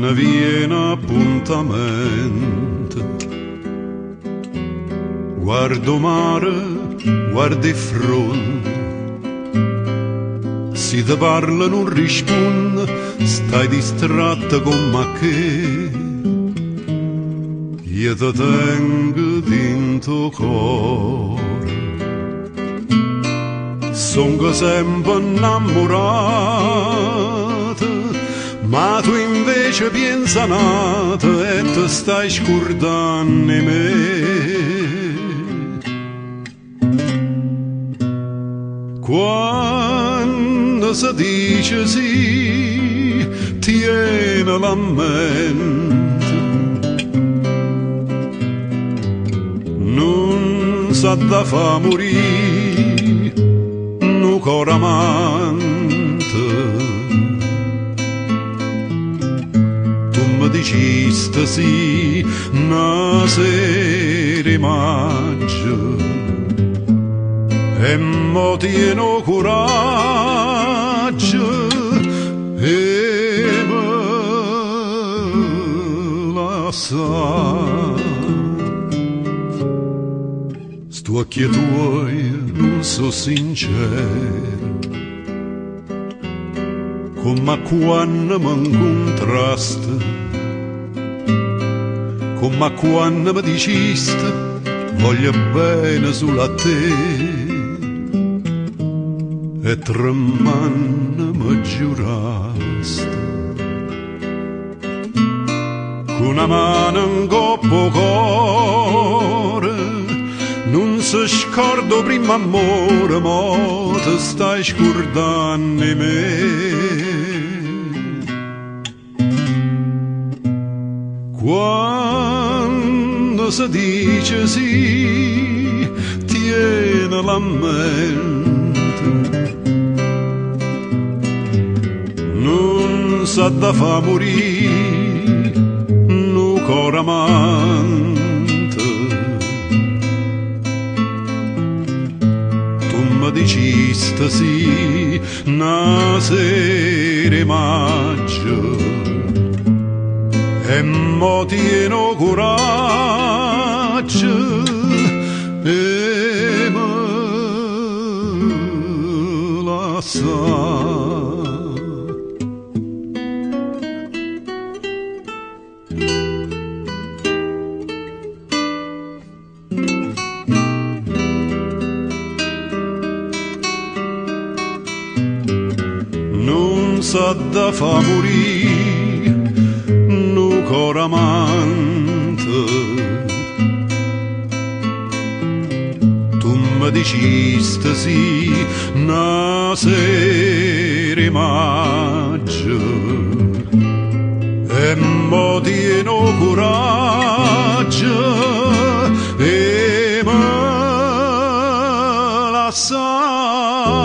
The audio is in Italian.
ne viene appuntamento. Guardo mare, guardo il fronte, si te parla non risponde, stai distratta con me che io te tengo dentro cuore. Sono sempre innamorata, ma tu invece pensa nata e te stai scordando me. Quando si dice sì, tiene la mente, non sa da fa morire, no cor amante. Tu mi dicesti sì, una sera maggio, e mo tieno coraggio e me la sa. Sto occhi tuoi non so sincero, come quando mi incontraste, come quando mi diciste voglio bene sulla te. E tremando mi giuraste, con una mano in coppo cuore, non si scordo prima amore, ma te stai scordando me. Quando si dice sì, tiene la mente, non sa da fa morire, no cor amante. Tu mi dicesti sì, una sera maggio, e mo tieno coraggio e me la sa. Non sa da fa morire, no cor amante. Tu mi dicesti sì, una sera maggio, e mo tieno coraggio e me la sa.